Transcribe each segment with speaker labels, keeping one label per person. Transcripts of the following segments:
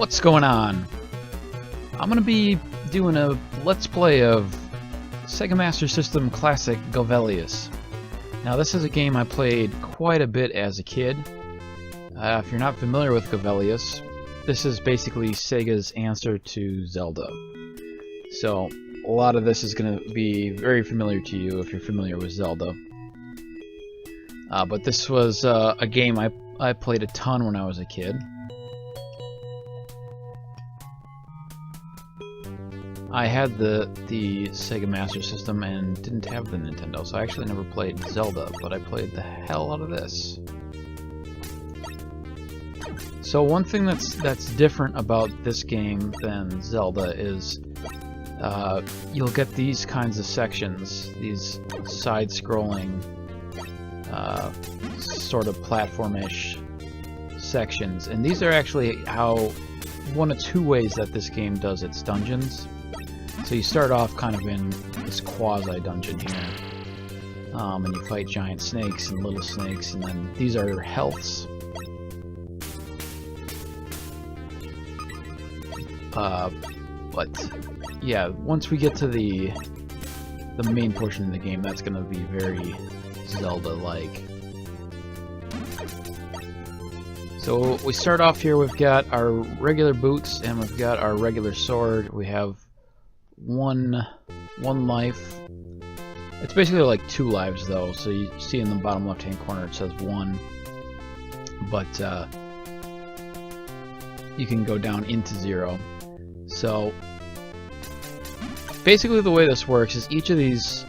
Speaker 1: What's going on? I'm gonna be doing a Let's Play of Sega Master System classic Golvellius. Now this is a game I played quite a bit as a kid. If you're not familiar with Golvellius, this is basically Sega's answer to Zelda. So a lot of this is gonna be very familiar to you if you're familiar with Zelda. But this was a game I played a ton when I was a kid. I had the Sega Master System and didn't have the Nintendo, so I actually never played Zelda, but I played the hell out of this. So one thing that's different about this game than Zelda is you'll get these kinds of sections, these side-scrolling sort of platform-ish sections, and these are actually one of two ways that this game does its dungeons. So you start off kind of in this quasi-dungeon here, and you fight giant snakes and little snakes, and then these are healths. But yeah, once we get to the main portion of the game, that's going to be very Zelda-like. So we start off here, we've got our regular boots, and we've got our regular sword. We have one life. It's basically like 2 lives though, so you see in the bottom left hand corner it says 1, but you can go down into 0. So basically the way this works is each of these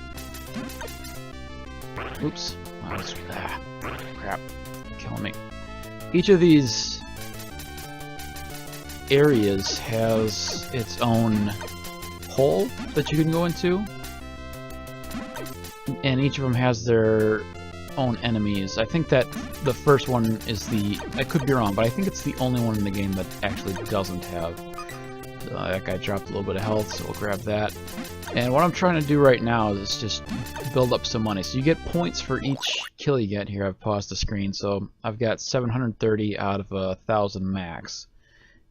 Speaker 1: crap, killing me. Each of these areas has its own hole that you can go into, and each of them has their own enemies. I think that the first one is I could be wrong, but I think it's the only one in the game that actually doesn't have. That guy dropped a little bit of health, so we'll grab that. And what I'm trying to do right now is just build up some money. So you get points for each kill you get here. I've paused the screen, so I've got 730 out of 1,000 max.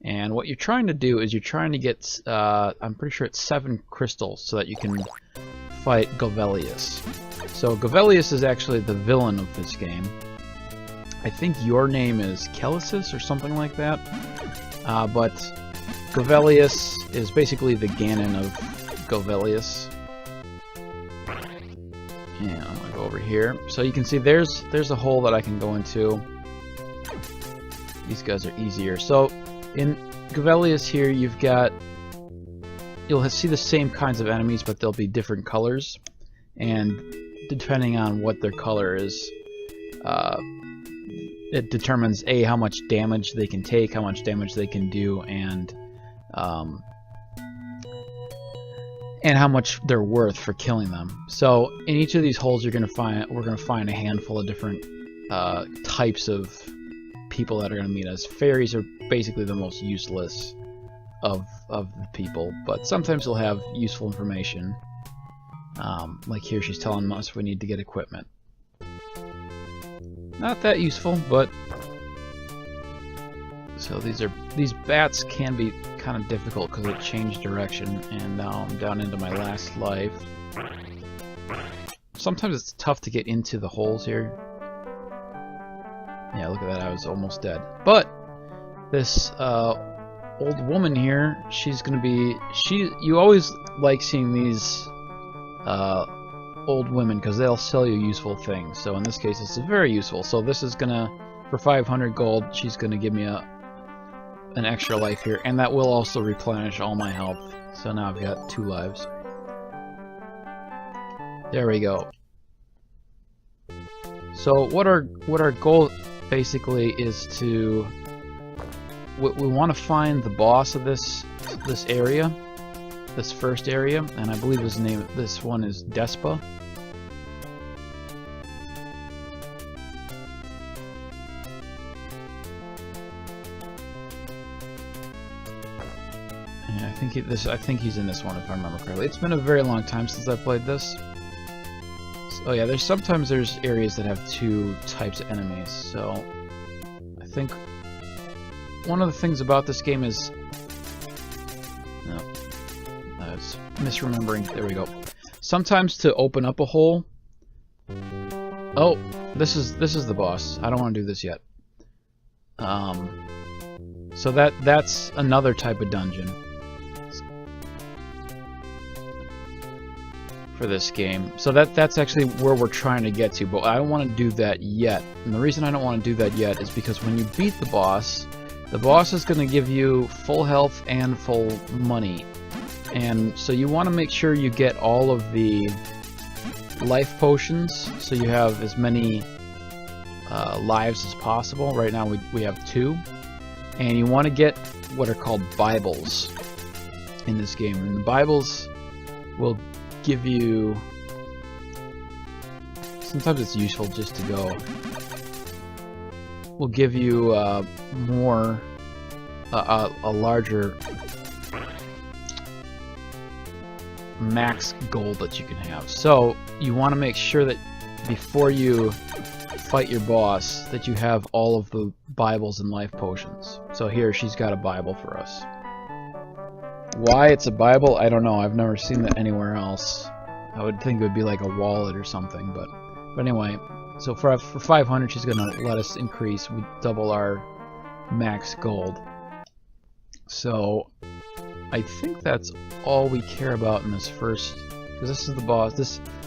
Speaker 1: And what you're trying to do is you're trying to get, I'm pretty sure it's 7 crystals so that you can fight Golvellius. So Golvellius is actually the villain of this game. I think your name is Kelesis or something like that. But Golvellius is basically the Ganon of Golvellius. And I'm gonna go over here. So you can see there's a hole that I can go into. These guys are easier. So in Golvellius here, you'll see the same kinds of enemies, but they'll be different colors, and depending on what their color is, it determines how much damage they can take, how much damage they can do, and how much they're worth for killing them. So in each of these holes, we're gonna find a handful of different types of people that are going to meet us. Fairies are basically the most useless of the people, but sometimes they'll have useful information. Like here, she's telling us we need to get equipment. Not that useful, but so these bats can be kind of difficult because it changed direction, and now I'm down into my last life. Sometimes it's tough to get into the holes here. Yeah, look at that, I was almost dead. But this old woman here, she's gonna be... You always like seeing these old women because they'll sell you useful things. So in this case, it's very useful. So this is gonna, for 500 gold, she's gonna give me an extra life here, and that will also replenish all my health. So now I've got 2 lives. There we go. So what our goal basically is to we want to find the boss of this area, this first area, and I believe this one is Despa. And I think he's in this one if I remember correctly. It's been a very long time since I played this. Oh yeah, sometimes there's areas that have 2 types of enemies, so I think one of the things about this game is... No, I was misremembering. There we go. Sometimes to open up a hole... Oh, this is the boss. I don't want to do this yet. So that's another type of dungeon for this game. So that's actually where we're trying to get to, but I don't want to do that yet. And the reason I don't want to do that yet is because when you beat the boss is going to give you full health and full money. And so you want to make sure you get all of the life potions, so you have as many lives as possible. Right now we have 2. And you want to get what are called Bibles in this game. And the Bibles will give you... Sometimes it's useful just to go... Will give you more... a larger max gold that you can have. So you want to make sure that before you fight your boss that you have all of the Bibles and life potions. So here she's got a Bible for us. Why it's a Bible, I don't know. I've never seen that anywhere else. I would think it would be like a wallet or something, but anyway. So for 500 she's gonna let us increase. We double our max gold. So I think that's all we care about in this first, because this is the boss.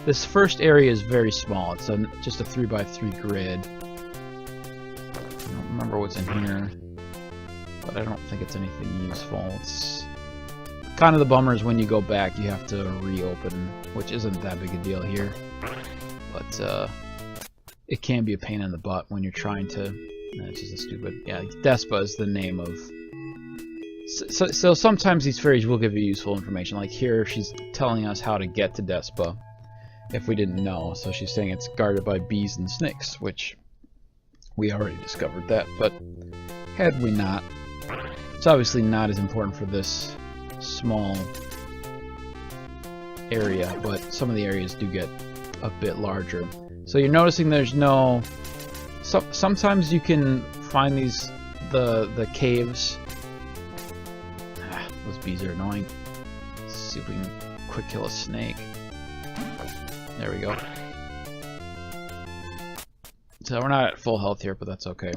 Speaker 1: This first area is very small. It's just a 3x3 grid. I don't remember what's in here, but I don't think it's anything useful. It's kind of the bummer is when you go back, you have to reopen, which isn't that big a deal here, but it can be a pain in the butt when you're trying to. It's just a stupid. Yeah, Despa is the name of. So sometimes these fairies will give you useful information. Like here, she's telling us how to get to Despa, if we didn't know. So she's saying it's guarded by bees and snakes, which we already discovered that. But had we not, it's obviously not as important for this small area. But some of the areas do get a bit larger. So you're noticing there's no. Sometimes you can find these the caves. Those bees are annoying. Let's see if we can quick kill a snake. There we go. So we're not at full health here, but that's okay.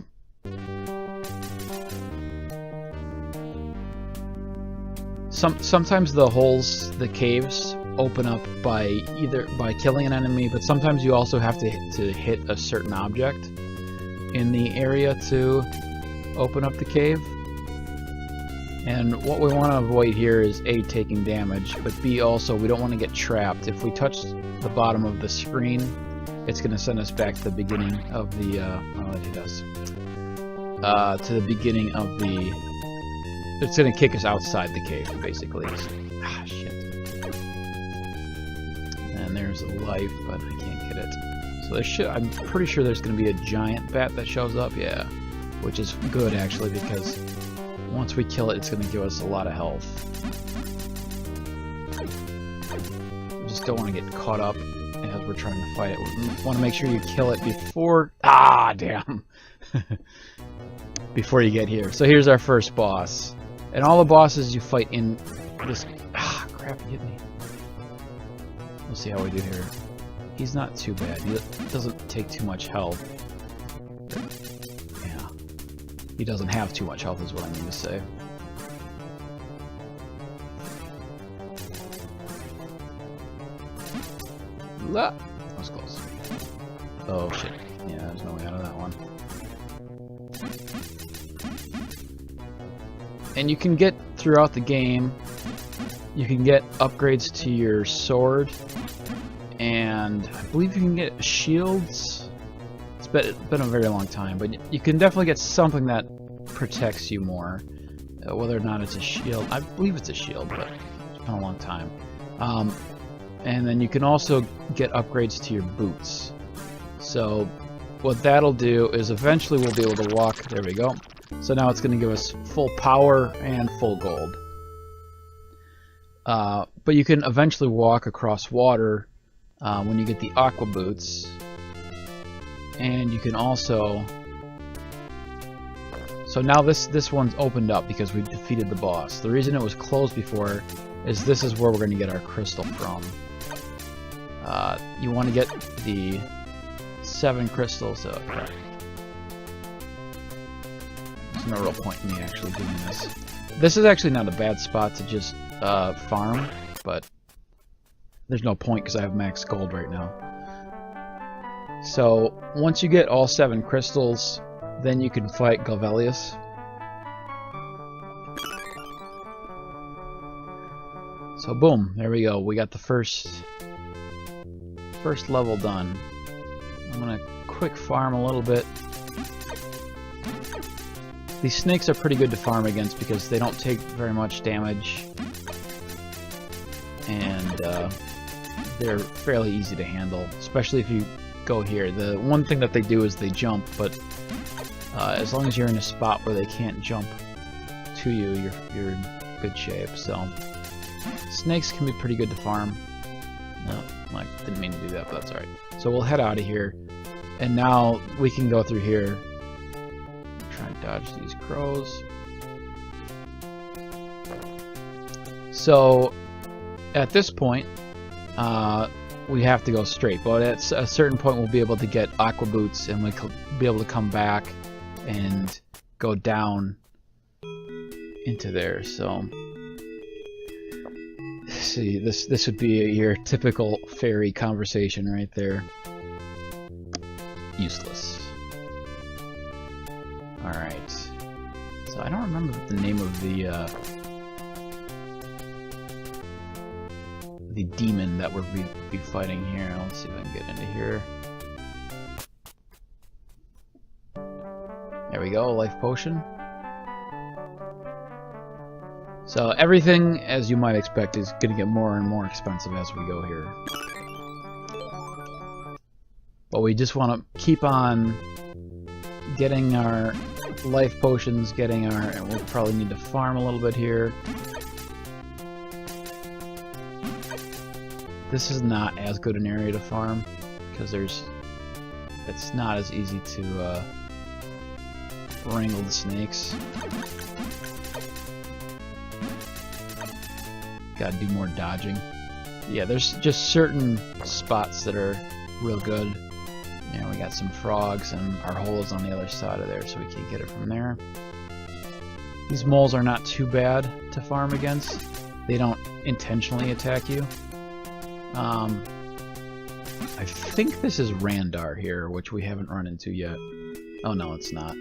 Speaker 1: Sometimes the holes, the caves, open up by either by killing an enemy, but sometimes you also have to hit a certain object in the area to open up the cave. And what we want to avoid here is A, taking damage, but B, also we don't want to get trapped. If we touch the bottom of the screen, it's going to send us back to the beginning of the, to the beginning of the, it's going to kick us outside the cave, basically. Ah, shit. And there's a life, but I can't get it. So I'm pretty sure there's going to be a giant bat that shows up, yeah. Which is good, actually, because once we kill it, it's going to give us a lot of health. We just don't want to get caught up as we're trying to fight it. We want to make sure you kill it before... Ah, damn! Before you get here. So here's our first boss. And all the bosses you fight in this... Ah, crap, he hit me. We'll see how we do here. He's not too bad. He doesn't take too much health. He doesn't have too much health is what I mean to say. That was close. Oh shit. Yeah, there's no way out of that one. And you can get, throughout the game, you can get upgrades to your sword. And I believe you can get shields. It's been a very long time, but you can definitely get something that protects you more. Whether or not it's a shield, I believe it's a shield, but it's been a long time. And then you can also get upgrades to your boots. So what that'll do is eventually we'll be able to walk. There we go. So now it's going to give us full power and full gold. But you can eventually walk across water when you get the aqua boots. And you can also So now this one's opened up because we defeated the boss. The reason it was closed before is this is where we're going to get our crystal from. You want to get the 7 crystals. Okay. There's no real point in me actually doing this. This is actually not a bad spot to just farm, but there's no point because I have max gold right now. So once you get all 7 crystals, then you can fight Golvellius. So boom, there we go. We got the first level done. I'm gonna quick farm a little bit. These snakes are pretty good to farm against because they don't take very much damage, and they're fairly easy to handle, especially if you go here. The one thing that they do is they jump, but as long as you're in a spot where they can't jump to you, you're in good shape. So snakes can be pretty good to farm. No, I didn't mean to do that, but that's alright. So we'll head out of here, and now we can go through here. Try and dodge these crows. So at this point, we have to go straight, but at a certain point we'll be able to get aqua boots, and we'll be able to come back and go down into there. So see, this would be your typical fairy conversation right there. Useless. Alright. So I don't remember the name of the demon that we'll be fighting here. Let's see if I can get into here. There we go, life potion. So everything, as you might expect, is going to get more and more expensive as we go here. But we just want to keep on getting our life potions, and we'll probably need to farm a little bit here. This is not as good an area to farm because it's not as easy to wrangle the snakes. Gotta do more dodging. Yeah, there's just certain spots that are real good. You know, we got some frogs, and our hole is on the other side of there, so we can't get it from there. These moles are not too bad to farm against. They don't intentionally attack you. I think this is Randar here, which we haven't run into yet. Oh no, it's not.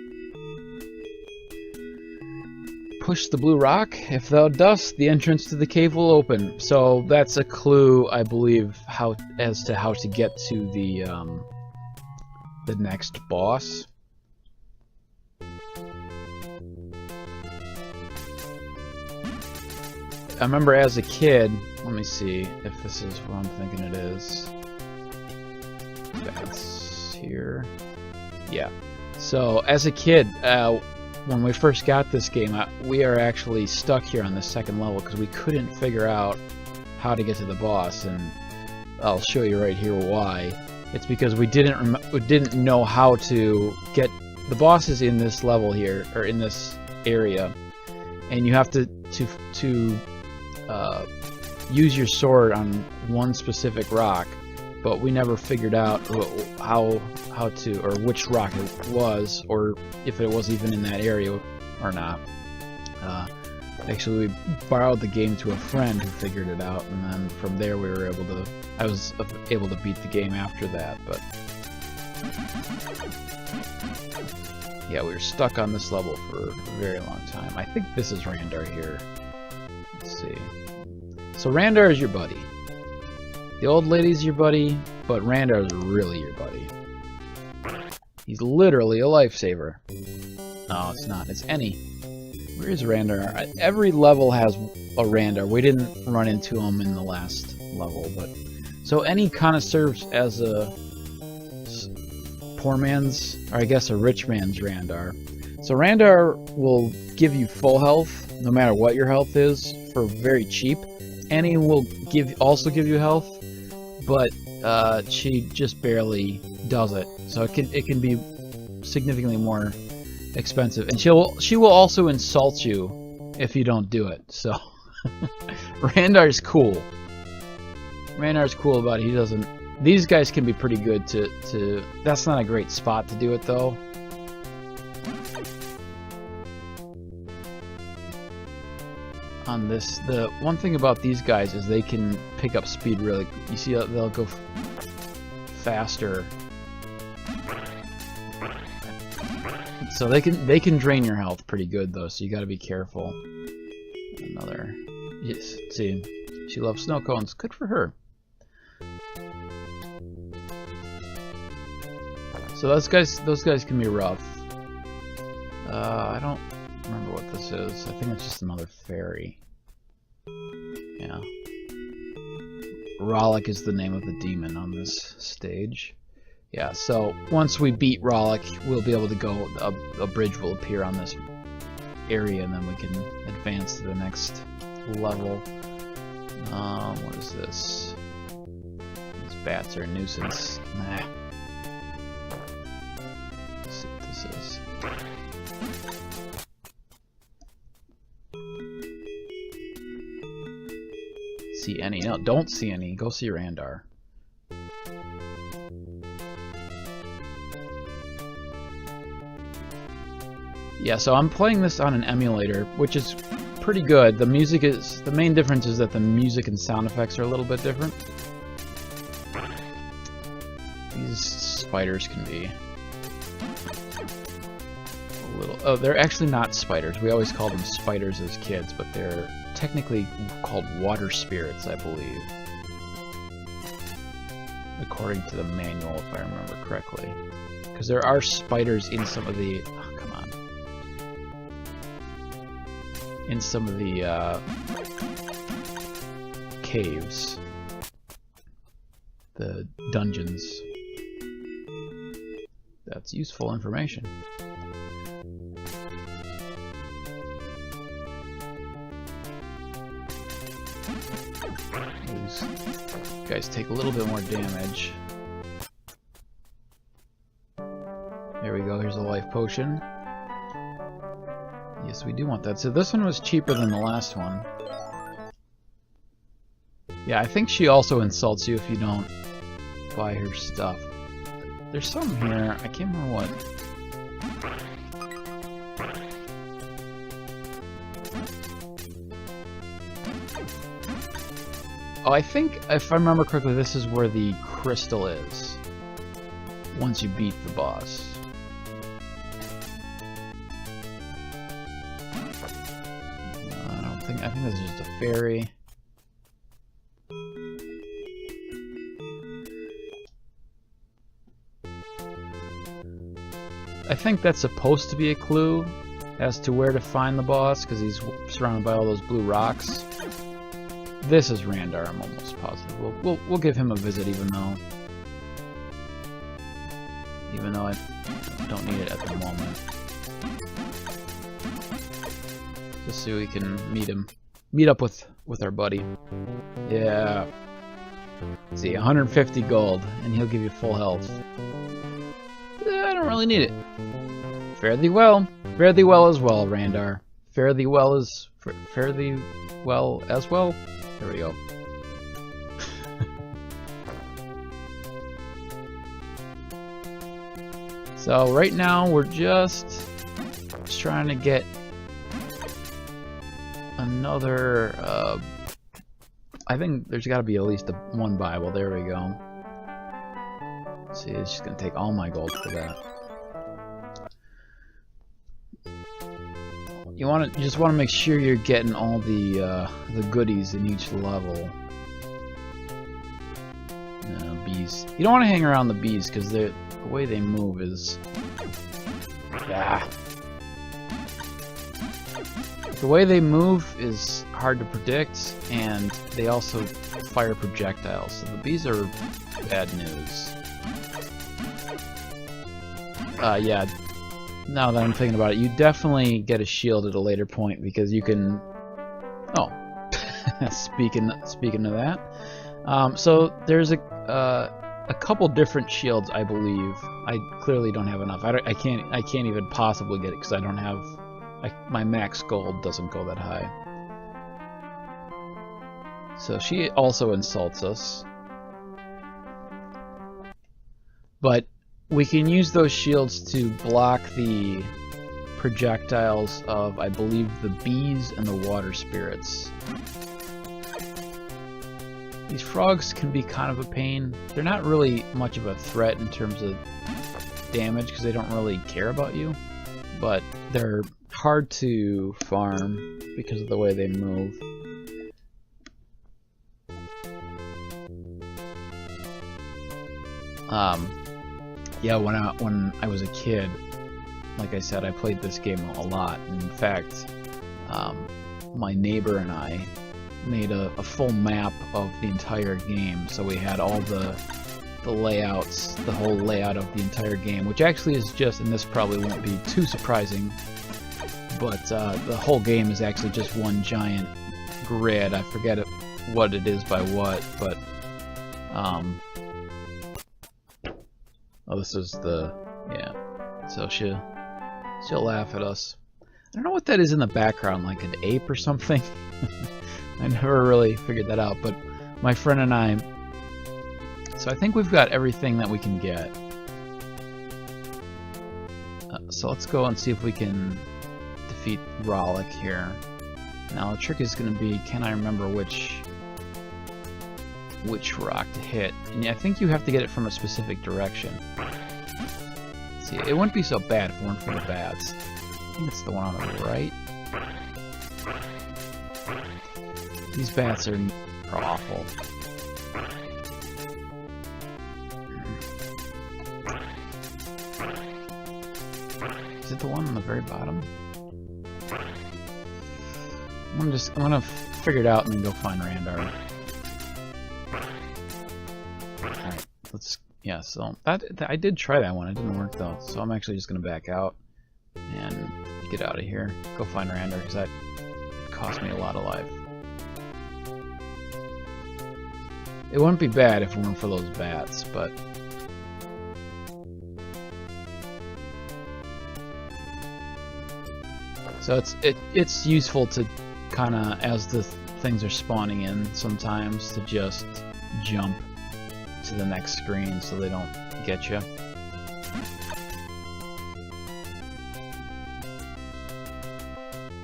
Speaker 1: Push the blue rock. If thou dost, the entrance to the cave will open. So that's a clue, I believe, as to how to get to the next boss. I remember as a kid, let me see if this is what I'm thinking it is. That's here. Yeah. So as a kid, when we first got this game, we are actually stuck here on the second level because we couldn't figure out how to get to the boss, and I'll show you right here why. It's because we didn't know how to get the bosses in this level here, or in this area, and you have to use your sword on one specific rock, but we never figured out how to, or which rock it was, or if it was even in that area or not. Actually, we borrowed the game to a friend who figured it out, and then from there I was able to beat the game after that. But yeah, we were stuck on this level for a very long time. I think this is Randar here. Let's see. So Randar is your buddy. The old lady's your buddy, but Randar is really your buddy. He's literally a lifesaver. No, it's not. It's Any. Where is Randar? Every level has a Randar. We didn't run into him in the last level, but so Any kind of serves as a poor man's, or I guess a rich man's Randar. So Randar will give you full health, no matter what your health is, for very cheap. Any will also give you health, but she just barely does it. So it can be significantly more expensive, and she will also insult you if you don't do it. So Randar's cool. Randar's cool about it. He doesn't. These guys can be pretty good to. That's not a great spot to do it though. On this, the one thing about these guys is they can pick up speed really. You see, they'll go faster. So they can drain your health pretty good though. So you got to be careful. Another. Yes. See, she loves snow cones. Good for her. So those guys can be rough. I don't remember what this is. I think it's just another fairy. Yeah. Rollick is the name of the demon on this stage. Yeah, so once we beat Rollick, we'll be able to go, a bridge will appear on this area, and then we can advance to the next level. What is this? These bats are a nuisance. Nah. Let's see what this is. See any? No, don't see any. Go see Randar. Yeah, so I'm playing this on an emulator, which is pretty good. The music is, the main difference is that the music and sound effects are a little bit different. These spiders can be a little, oh, they're actually not spiders. We always called them spiders as kids, but they're technically called water spirits, I believe. According to the manual, if I remember correctly. Because there are spiders in some of the, oh, come on. In some of the caves, the dungeons. That's useful information. These guys take a little bit more damage. There we go, here's a life potion. Yes, we do want that. So this one was cheaper than the last one. Yeah, I think she also insults you if you don't buy her stuff. There's some here. I can't remember what. Oh, I think, if I remember correctly, this is where the crystal is. Once you beat the boss. I think this is just a fairy. I think that's supposed to be a clue as to where to find the boss, because he's surrounded by all those blue rocks. This is Randar, I'm almost positive. We'll give him a visit, even though I don't need it at the moment. Just so we can meet up with our buddy. Yeah. Let's see, 150 gold, and he'll give you full health. I don't really need it. Fare thee well. Fare thee well as well, Randar. Fare thee well as well. There we go. So right now we're just trying to get another, I think there's got to be at least one Bible. There we go. Let's see, it's just going to take all my gold for that. You just want to make sure you're getting all the goodies in each level. Bees. You don't want to hang around the bees because the way they move is... The way they move is hard to predict, and they also fire projectiles, so the bees are bad news. Yeah, now that I'm thinking about it, you definitely get a shield at a later point, because you can... Oh, speaking of that, so there's a... a couple different shields, I believe. I clearly don't have enough. I can't even possibly get it because I don't have... my max gold doesn't go that high. So she also insults us. But we can use those shields to block the projectiles of, I believe, the bees and the water spirits. These frogs can be kind of a pain. They're not really much of a threat in terms of damage because they don't really care about you, but they're hard to farm because of the way they move. Yeah, when I was a kid, like I said, I played this game a lot. In fact, my neighbor and I made a full map of the entire game, so we had all the layouts, the whole layout of the entire game, which actually is just, and this probably won't be too surprising, but the whole game is actually just one giant grid. I forget what it is by what, but oh, this is the, yeah, so she'll laugh at us. I don't know what that is in the background, like an ape or something. I never really figured that out, but my friend and I, so I think we've got everything that we can get. So let's go and see if we can defeat Rollick here. Now the trick is going to be, can I remember which rock to hit? And I think you have to get it from a specific direction. Let's see, it wouldn't be so bad if it weren't for the bats. I think it's the one on the right. These bats are awful. Is it the one on the very bottom? I'm gonna figure it out and then go find Randar. Alright, yeah, so I did try that one, it didn't work though, so I'm actually just gonna back out and get out of here. Go find Randar, because that cost me a lot of life. It wouldn't be bad if it weren't for those bats, but... So it's useful to kind of, as the things are spawning in sometimes, to just jump to the next screen so they don't get you.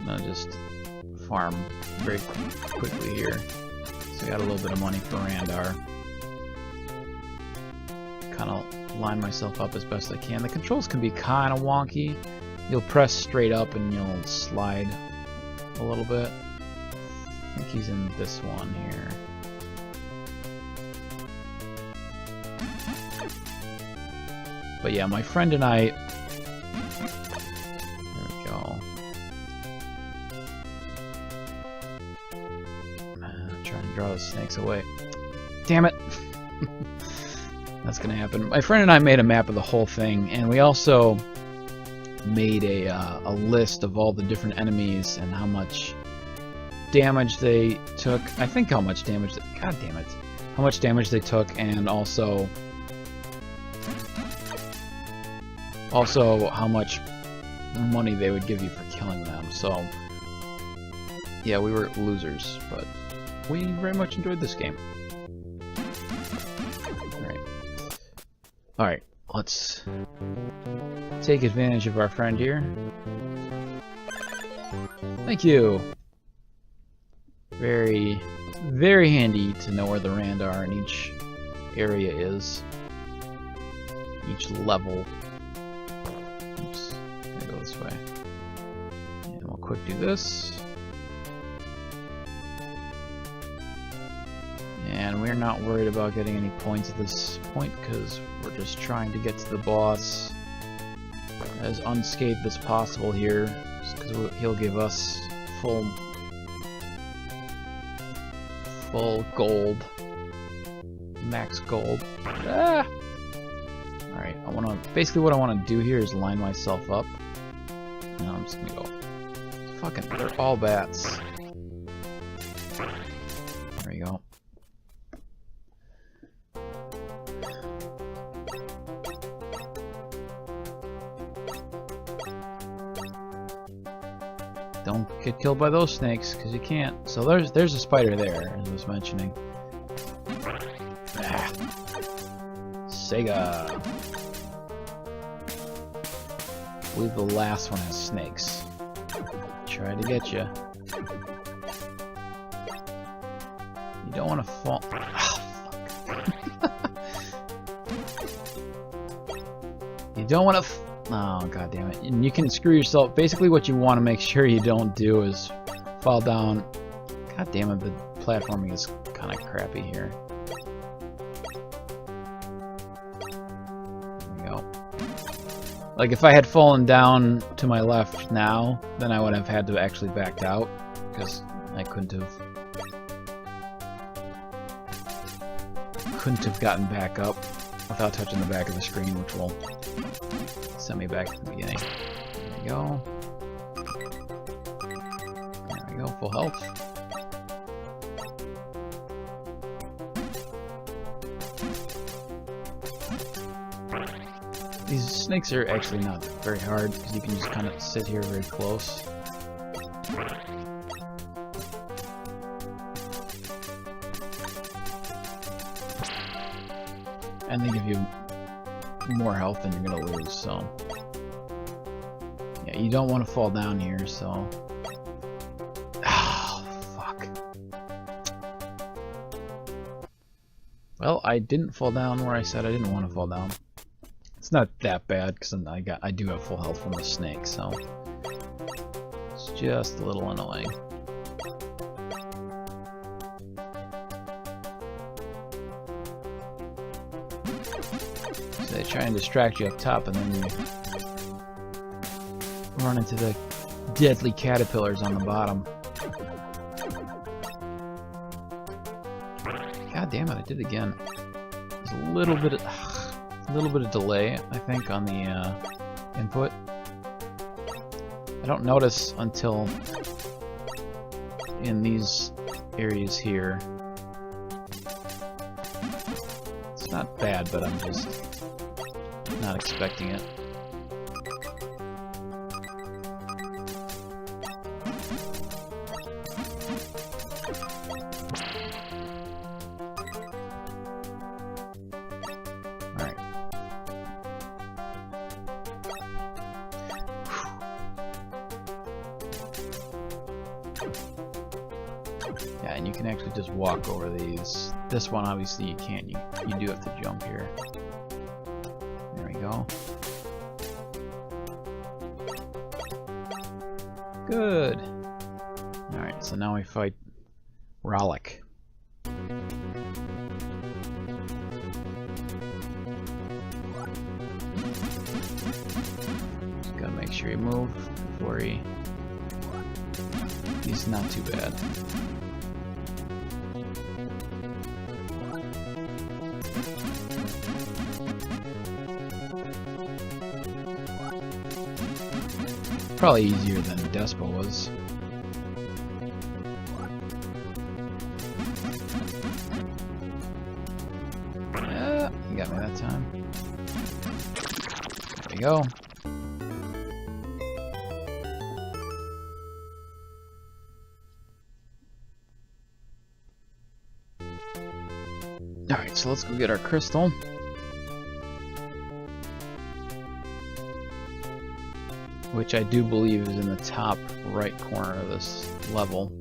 Speaker 1: I'll just farm very quickly here. So I got a little bit of money for Randar. Kind of line myself up as best I can. The controls can be kind of wonky. You'll press straight up and you'll slide a little bit. I think he's in this one here. But yeah, my friend and I... There we go. Trying to draw the snakes away. Damn it! That's gonna happen. My friend and I made a map of the whole thing, and we also made a list of all the different enemies and how much damage they took. I think how much damage... God damn it. How much damage they took, and also how much money they would give you for killing them. So yeah, we were losers, but we very much enjoyed this game. Alright, let's take advantage of our friend here. Thank you! Very, very handy to know where the Randar in each area is. Each level. Oops, gonna go this way. And we'll quick do this. And we're not worried about getting any points at this point because we're just trying to get to the boss as unscathed as possible here, because he'll give us full gold, max gold. Ah! Alright, basically what I want to do here is line myself up. And I'm just gonna go. Fucking, they're all bats. There we go. don't get killed by those snakes, because you can't. So there's a spider there, as I was mentioning. Ah. Sega. I believe the last one has snakes. Try to get you. You don't want to fall. Ah, fuck. You don't want to. Oh, god damn it. And you can screw yourself. Basically, what you want to make sure you don't do is fall down. God damn it, the platforming is kind of crappy here. There we go. Like, if I had fallen down to my left now, then I would have had to actually backed out, because I couldn't have gotten back up without touching the back of the screen, which will send me back to the beginning. There we go. There we go, full health. These snakes are actually not very hard, because you can just kind of sit here very close. And they give you more health than you're gonna lose, so yeah, you don't want to fall down here, so fuck. Well, I didn't fall down where I said I didn't want to fall down. It's not that bad, because I do have full health from the snake, so it's just a little annoying. They try and distract you up top, and then you run into the deadly caterpillars on the bottom. God damn it! I did it again. There's a little bit of delay, I think, on the input. I don't notice until in these areas here. It's not bad, but I'm just not expecting it. Alright. Yeah, and you can actually just walk over these. This one, obviously, you can't. You do have to jump here. Go. Good. Alright, so now we fight Rollick. Just gotta make sure you move before he's not too bad. Probably easier than Despo was. Yeah, you got me that time. There we go. Alright, so let's go get our crystal. Which I do believe is in the top right corner of this level.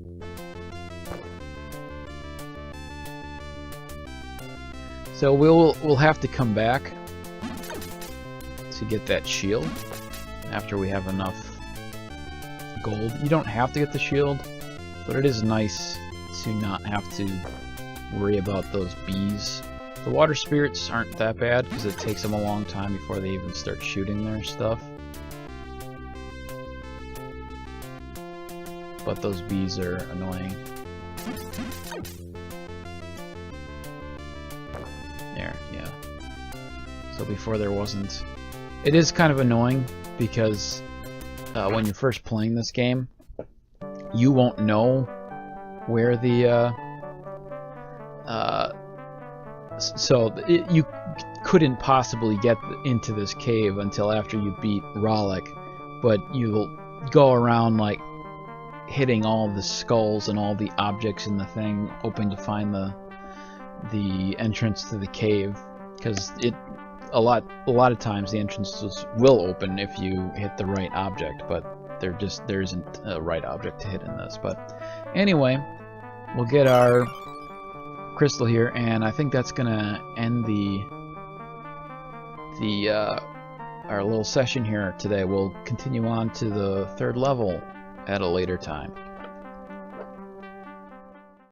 Speaker 1: So we'll have to come back to get that shield after we have enough gold. You don't have to get the shield, but it is nice to not have to worry about those bees. The water spirits aren't that bad because it takes them a long time before they even start shooting their stuff. But those bees are annoying. There, yeah. So before there wasn't... It is kind of annoying because when you're first playing this game, you won't know where the... you couldn't possibly get into this cave until after you beat Rollick, but you'll go around like hitting all the skulls and all the objects in the thing, hoping to find the entrance to the cave, because a lot of times the entrances will open if you hit the right object, but there isn't a right object to hit in this. But anyway, we'll get our crystal here, and I think that's gonna end our little session here today. We'll continue on to the third level at a later time.